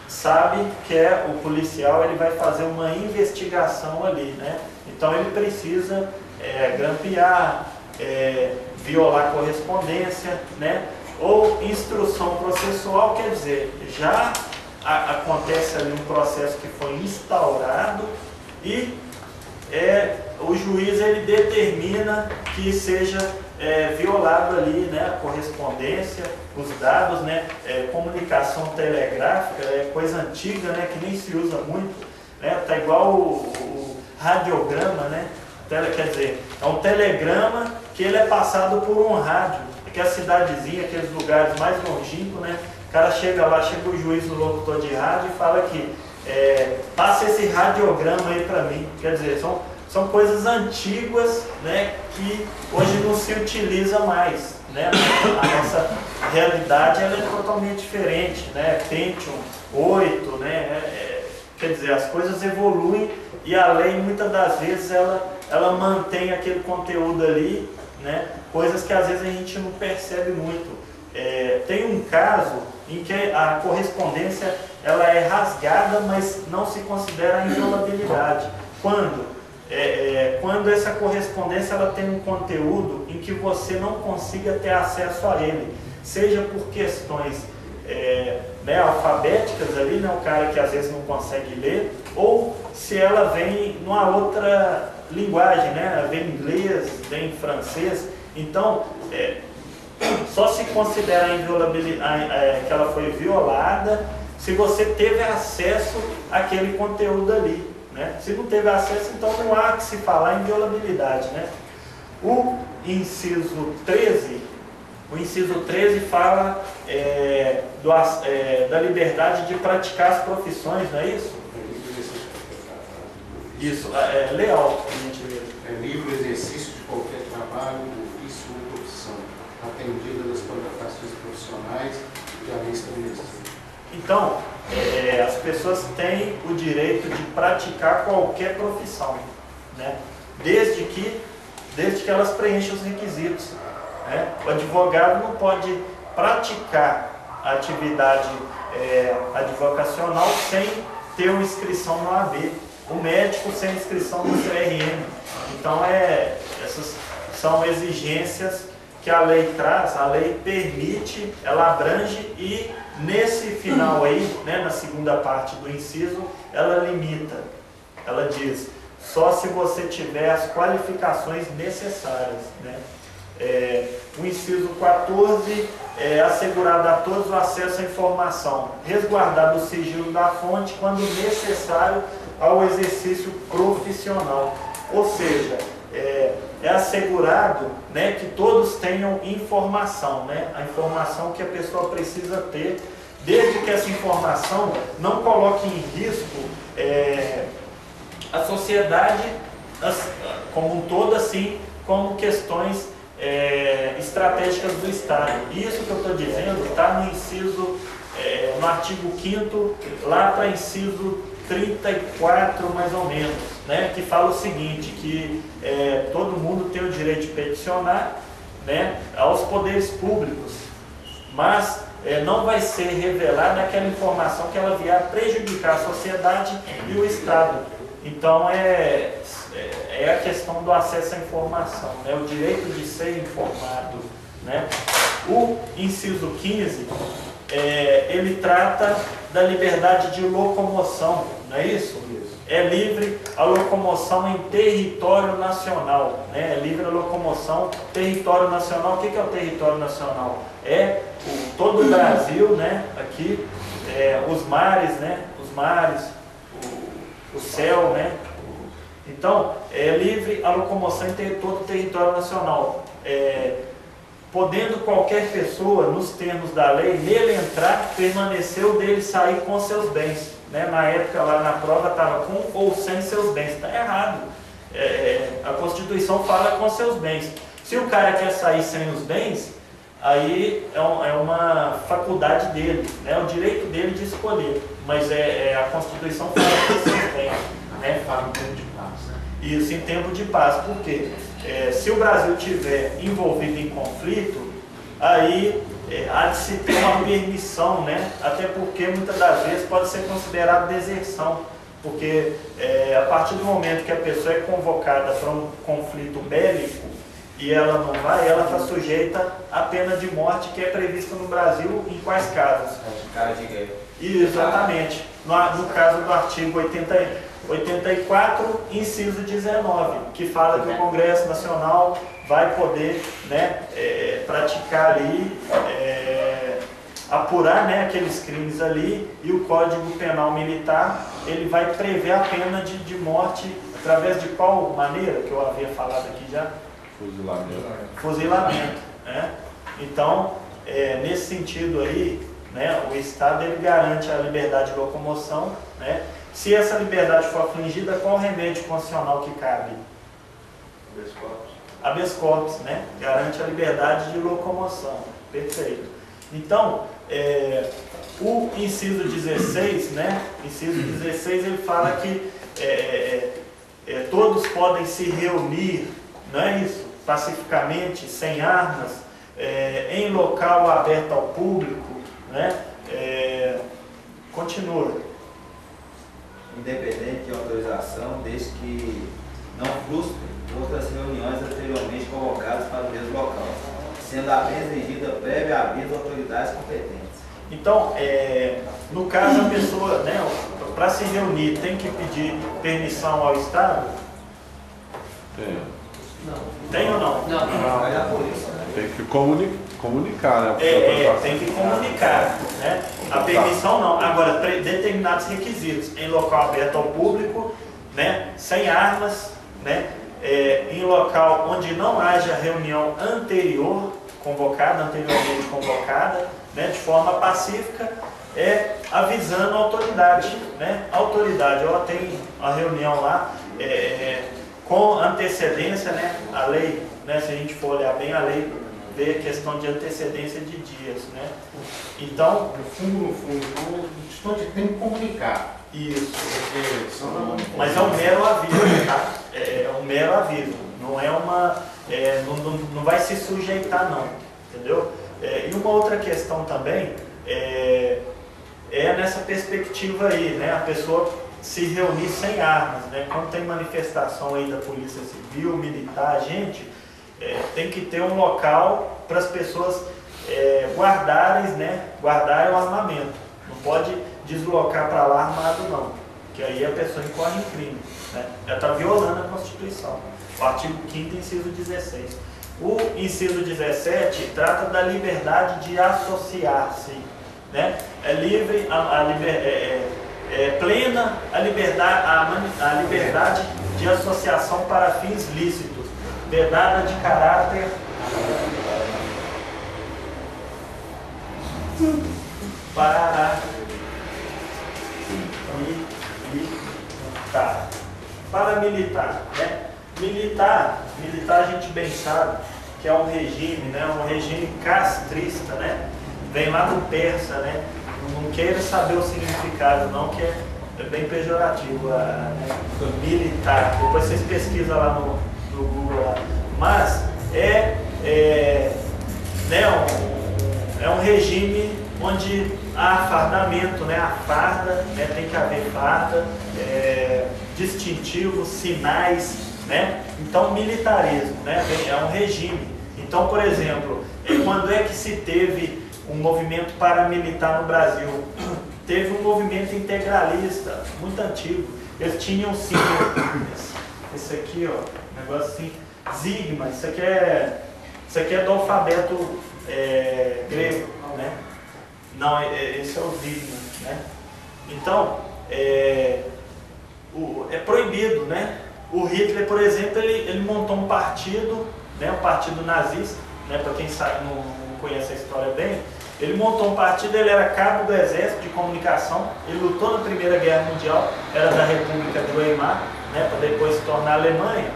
sabe que o policial ele vai fazer uma investigação ali, né? Então ele precisa grampear, violar correspondência, né? Ou instrução processual, quer dizer, já acontece ali um processo que foi instaurado e o juiz ele determina que seja violado ali, né, a correspondência, os dados, né, comunicação telegráfica, coisa antiga, né, que nem se usa muito, né, tá igual o radiograma, né, quer dizer, é um telegrama que ele é passado por um rádio, que a cidadezinha, aqueles lugares mais longínquos, né, o cara chega lá, chega o juiz, o locutor de rádio e fala que passa esse radiograma aí para mim, quer dizer, são coisas antigas, né, que hoje não se utiliza mais, né? A nossa realidade ela é totalmente diferente, né? Pentium 8, né? Quer dizer, as coisas evoluem e a lei muitas das vezes ela mantém aquele conteúdo ali, né? Coisas que às vezes a gente não percebe muito. Tem um caso em que a correspondência ela é rasgada, mas não se considera a inviolabilidade. Quando essa correspondência ela tem um conteúdo em que você não consiga ter acesso a ele, seja por questões né, alfabéticas ali, né, o cara que às vezes não consegue ler, ou se ela vem numa outra linguagem, né, ela vem em inglês, vem em francês, então só se considera a inviolabilidade, que ela foi violada se você teve acesso àquele conteúdo ali. Né? Se não teve acesso, então não há que se falar em inviolabilidade. Né? O inciso 13 fala da liberdade de praticar as profissões, não é isso? Isso, leal.
Livre exercício de qualquer trabalho, ofício ou profissão, atendida das qualificações profissionais que a lei estabeleceu.
Então, as pessoas têm o direito de praticar qualquer profissão, né? Desde que elas preencham os requisitos. Né? O advogado não pode praticar a atividade advocacional sem ter uma inscrição no AB. O médico sem inscrição no CRM. Então, essas são exigências que a lei traz, a lei permite, ela abrange e nesse final aí, né, na segunda parte do inciso, ela limita, ela diz, só se você tiver as qualificações necessárias. Né? O inciso 14 é assegurado a todos o acesso à informação, resguardado o sigilo da fonte quando necessário ao exercício profissional. Ou seja, é assegurado, né, que todos tenham informação, né, a informação que a pessoa precisa ter, desde que essa informação não coloque em risco a sociedade como um todo, assim como questões estratégicas do Estado. Isso que eu estou dizendo está no inciso, no artigo 5º, lá para inciso 34 mais ou menos, né, que fala o seguinte, que todo mundo tem o direito de peticionar, né, aos poderes públicos, mas não vai ser revelada aquela informação que ela vier a prejudicar a sociedade e o Estado. Então é a questão do acesso à informação, né? O direito de ser informado, né? O inciso 15, ele trata da liberdade de locomoção, não é isso? É livre a locomoção em território nacional, né? É livre a locomoção, território nacional. O que é o território nacional? Todo o Brasil, né? Aqui, os mares, né? Os mares, o céu, né? Então, é livre a locomoção em todo o território nacional. Podendo qualquer pessoa, nos termos da lei, nele entrar, permanecer ou dele sair com seus bens. Né? Na época, lá na prova, estava com ou sem seus bens. Está errado. A Constituição fala com seus bens. Se o cara quer sair sem os bens, aí é uma faculdade dele, né? É o direito dele de escolher. Mas a Constituição fala com seus bens. Né?
Fala em tempo de paz, né?
Isso, em tempo de paz. Por quê? Se o Brasil estiver envolvido em conflito, aí há de se ter uma permissão, né? Até porque muitas das vezes pode ser considerado deserção, porque a partir do momento que a pessoa é convocada para um conflito bélico e ela não vai, ela está sujeita à pena de morte que é prevista no Brasil em quais casos?
Cara de guerra.
Exatamente. No caso do artigo 84, inciso 19, que fala que o Congresso Nacional vai poder, né, praticar ali, apurar, né, aqueles crimes ali, e o Código Penal Militar ele vai prever a pena de morte através de qual maneira, que eu havia falado aqui já? Fuzilamento. Né? Então, nesse sentido aí, né, o Estado ele garante a liberdade de locomoção, né? Se essa liberdade for afligida, qual o remédio constitucional que cabe? Habeas corpus, né? Garante a liberdade de locomoção. Perfeito. Então, o inciso 16, né? Inciso 16, ele fala que todos podem se reunir, não é isso? Pacificamente, sem armas, em local aberto ao público, né? Continua.
Independente de autorização, desde que não frustre outras reuniões anteriormente convocadas para o mesmo local, sendo apenas exigida prévio aviso de autoridades competentes.
Então, no caso, a pessoa, né, para se reunir, tem que pedir permissão ao Estado? Tem ou não?
Não, vai da polícia, né?
Tem que comunicar, né?
Tem que comunicar, né? A permissão não. Agora, determinados requisitos, em local aberto ao público, né? Sem armas, né? Em local onde não haja reunião anteriormente convocada, né? De forma pacífica, avisando a autoridade, né? A autoridade, ela tem a reunião lá, com antecedência, né? A lei, né? Se a gente for olhar bem a lei, vê a questão de antecedência de dias, né? Então,
no fundo, tem que comunicar.
Isso.
Porque
mas é um mero aviso, tá? É um mero aviso. Não é uma, não vai se sujeitar, não, entendeu? E uma outra questão também é nessa perspectiva aí, né? A pessoa se reunir sem armas, né? Quando tem manifestação aí da Polícia Civil, militar, tem que ter um local para as pessoas guardarem o armamento. Não pode deslocar para lá armado não, que aí a pessoa incorre em crime, né? Já está violando a Constituição. O artigo 5º, inciso 16. O inciso 17 trata da liberdade de associar-se, né? É livre, plena a liberdade de associação para fins lícitos, vedada de caráter paramilitar, né? Militar a gente bem sabe que é um regime, né? Um regime castrista, né? Vem lá do persa, né? Não queira saber o significado não, que é bem pejorativo, né? Militar. Depois vocês pesquisam lá no Google lá. Mas é um regime onde há fardamento, né? A farda, né? Tem que haver farda, distintivos, sinais, né? Então, militarismo, né? É um regime. Então, por exemplo, quando é que se teve um movimento paramilitar no Brasil? Teve um movimento integralista, muito antigo. Eles tinham símbolo, esse aqui, ó, negócio assim, sigma, isso aqui é do alfabeto grego, né? Não, esse é o sigma, né? Então, é proibido, né? O Hitler, por exemplo, ele montou um partido, né? Um partido nazista, né? Para quem sabe, não conhece a história bem, ele montou um partido, ele era cabo do exército de comunicação, ele lutou na Primeira Guerra Mundial, era da República de Weimar, né? Para depois se tornar Alemanha.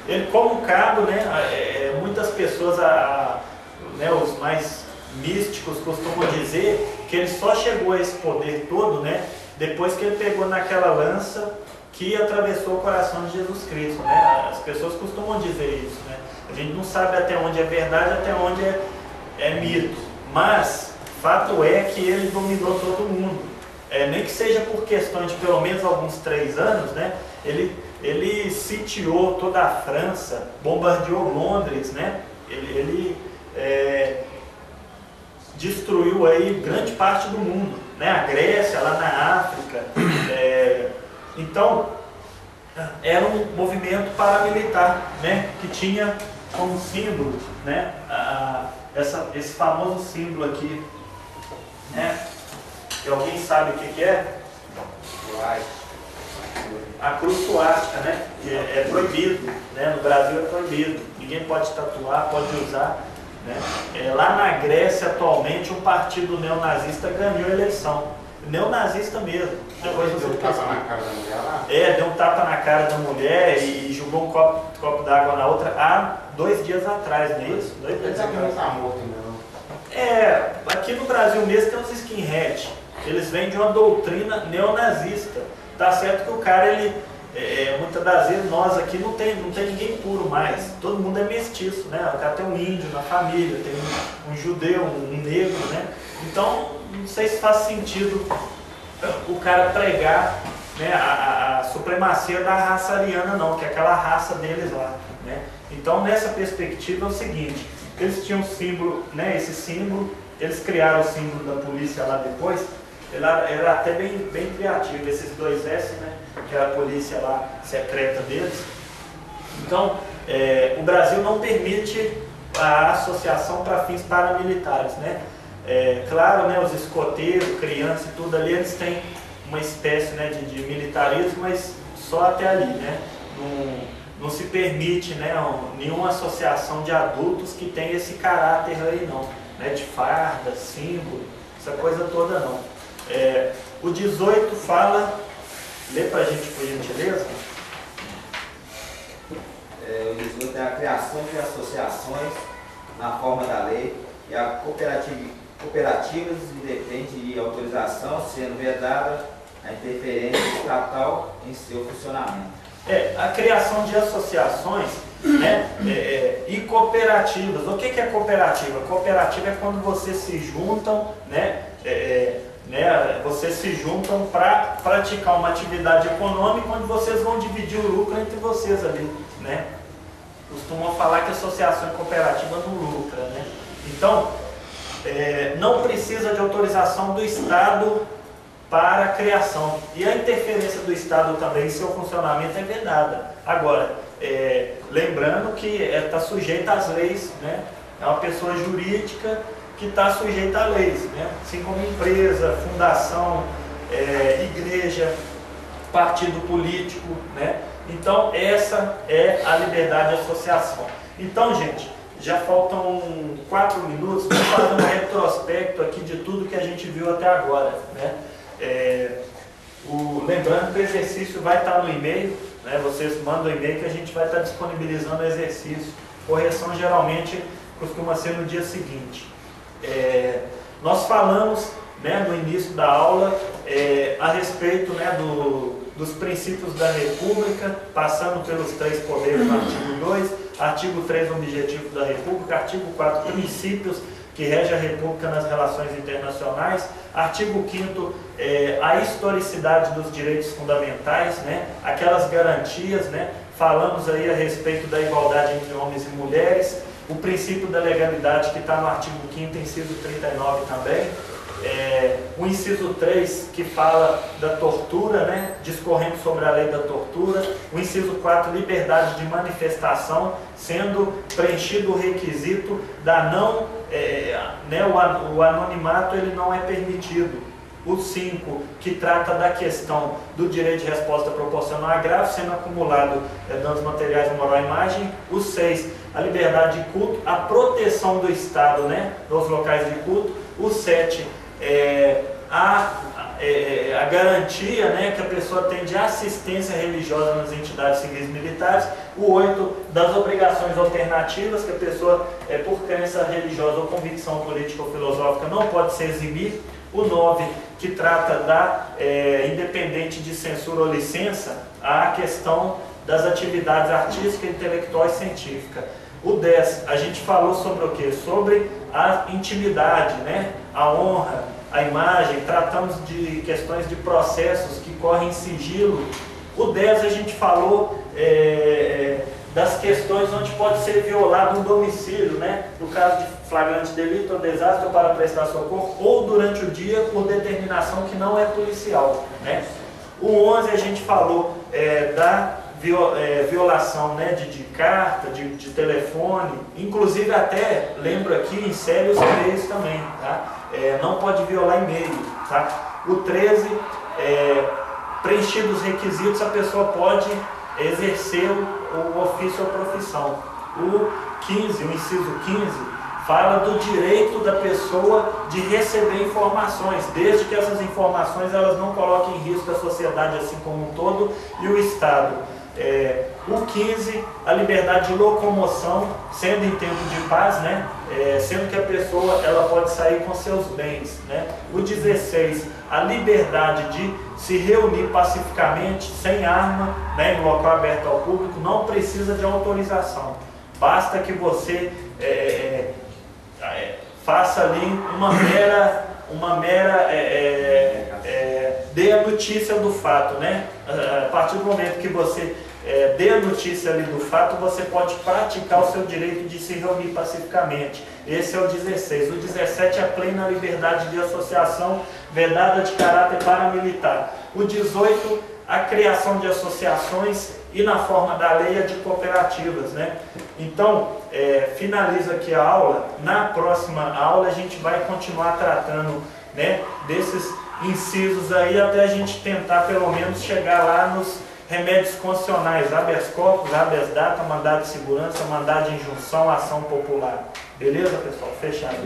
Ele, como cabo, né? Muitas pessoas, né? Os mais místicos costumam dizer que ele só chegou a esse poder todo, né? Depois que ele pegou naquela lança que atravessou o coração de Jesus Cristo, né? As pessoas costumam dizer isso, né? A gente não sabe até onde é verdade, até onde é mito, mas fato é que ele dominou todo mundo, nem que seja por questões de pelo menos alguns 3 anos, né? Ele sitiou toda a França, bombardeou Londres, né? Ele destruiu aí grande parte do mundo, né? A Grécia, lá na África. Então, era um movimento paramilitar, né? Que tinha como símbolo, né? Esse famoso símbolo aqui, né? Que alguém sabe o que é? A cruz suástica, né? Que é proibido, né? No Brasil é proibido. Ninguém pode tatuar, pode usar, né? Lá na Grécia, atualmente, um partido neonazista ganhou a eleição. Neonazista mesmo. Depois
deu um tapa na cara da mulher lá?
Deu um tapa na cara da mulher e jogou um copo d'água na outra há 2 dias atrás, não é isso? 2 dias atrás.
Não está morto ainda não.
Aqui no Brasil mesmo tem os skinhead. Eles vêm de uma doutrina neonazista. Tá certo que o cara, muitas das vezes nós aqui não tem ninguém puro mais. Todo mundo é mestiço, né? O cara tem um índio na família, tem um judeu, um negro, né? Então, não sei se faz sentido o cara pregar, né, a supremacia da raça ariana, não, que é aquela raça deles lá, né? Então, nessa perspectiva é o seguinte, eles tinham um símbolo, né, esse símbolo, eles criaram o símbolo da polícia lá depois, era até bem criativo, esses 2 S, né, que era a polícia lá secreta deles. Então, o Brasil não permite a associação para fins paramilitares, né? Claro, né, os escoteiros, crianças e tudo ali, eles têm uma espécie, né, de militarismo, mas só até ali, né? Não se permite, né, nenhuma associação de adultos que tem esse caráter aí não, né, de farda, símbolo, essa coisa toda não. O 18 fala, lê pra gente por gentileza.
O 18 é a criação de associações na forma da lei e a cooperativas independe de autorização, sendo vedada a interferência estatal em seu funcionamento.
A criação de associações, né, e cooperativas. O que é cooperativa? Cooperativa é quando vocês se juntam, né, vocês se juntam para praticar uma atividade econômica onde vocês vão dividir o lucro entre vocês ali, né? Costumam falar que associação cooperativa não lucra, né? Então, não precisa de autorização do Estado para a criação. E a interferência do Estado também em seu funcionamento é vedada. Agora, lembrando que está sujeita às leis, né? É uma pessoa jurídica que está sujeita a leis, né? Assim como empresa, fundação, igreja, partido político, né? Então, essa é a liberdade de associação. Então, gente, já faltam 4 minutos, vamos fazer um retrospecto aqui de tudo que a gente viu até agora, né? Lembrando que o exercício vai estar no e-mail, né? Vocês mandam o e-mail que a gente vai estar disponibilizando o exercício. Correção geralmente costuma ser no dia seguinte. Nós falamos, né, no início da aula a respeito, né, dos princípios da República, passando pelos 3 poderes no artigo 2, artigo 3, objetivo da República, artigo 4, princípios que rege a República nas relações internacionais. Artigo 5º, a historicidade dos direitos fundamentais, né? Aquelas garantias, né? Falamos aí a respeito da igualdade entre homens e mulheres, o princípio da legalidade que está no artigo 5º, inciso 39 também. O inciso 3, que fala da tortura, né, discorrendo sobre a lei da tortura. O inciso 4, liberdade de manifestação, sendo preenchido o requisito da não, o anonimato ele não é permitido. O 5, que trata da questão do direito de resposta proporcional a agravo, sendo acumulado danos materiais, moral e imagem. O 6, a liberdade de culto, a proteção do Estado, né, nos locais de culto. O 7, a garantia, né, que a pessoa tem de assistência religiosa nas entidades civis militares. O 8, das obrigações alternativas, que a pessoa, por crença religiosa ou convicção política ou filosófica, não pode se eximir. O 9, que trata da, independente de censura ou licença, a questão das atividades artísticas, intelectuais e científicas. O 10, a gente falou sobre o quê? Sobre a intimidade, né? A honra, a imagem, tratamos de questões de processos que correm em sigilo. O 10, a gente falou das questões onde pode ser violado um domicílio, né? No caso de flagrante delito ou desastre ou para prestar socorro, ou durante o dia por determinação que não é policial, né? O 11, a gente falou da violação, né, de carta, de telefone, inclusive até, lembro aqui, em sérios e-mails também, tá? Não pode violar e-mail, tá? O 13, preenchidos os requisitos, a pessoa pode exercer o ofício ou profissão. O 15, o inciso 15, fala do direito da pessoa de receber informações, desde que essas informações elas não coloquem em risco a sociedade assim como um todo e o Estado. O 15, a liberdade de locomoção, sendo em tempo de paz, né? Sendo que a pessoa ela pode sair com seus bens, né? O 16, a liberdade de se reunir pacificamente, sem arma, né? Em local aberto ao público, não precisa de autorização. Basta que você faça ali uma mera dê a notícia do fato, né? A partir do momento que você dê a notícia ali do fato, você pode praticar o seu direito de se reunir pacificamente. Esse é o 16. O 17 é a plena liberdade de associação, vedada de caráter paramilitar. O 18, a criação de associações e, na forma da lei, a de cooperativas, né? Então, finaliza aqui a aula. Na próxima aula a gente vai continuar tratando, né, desses incisos aí, até a gente tentar pelo menos chegar lá nos remédios constitucionais, habeas corpus, habeas data, mandado de segurança, mandado de injunção, ação popular. Beleza, pessoal? Fechado.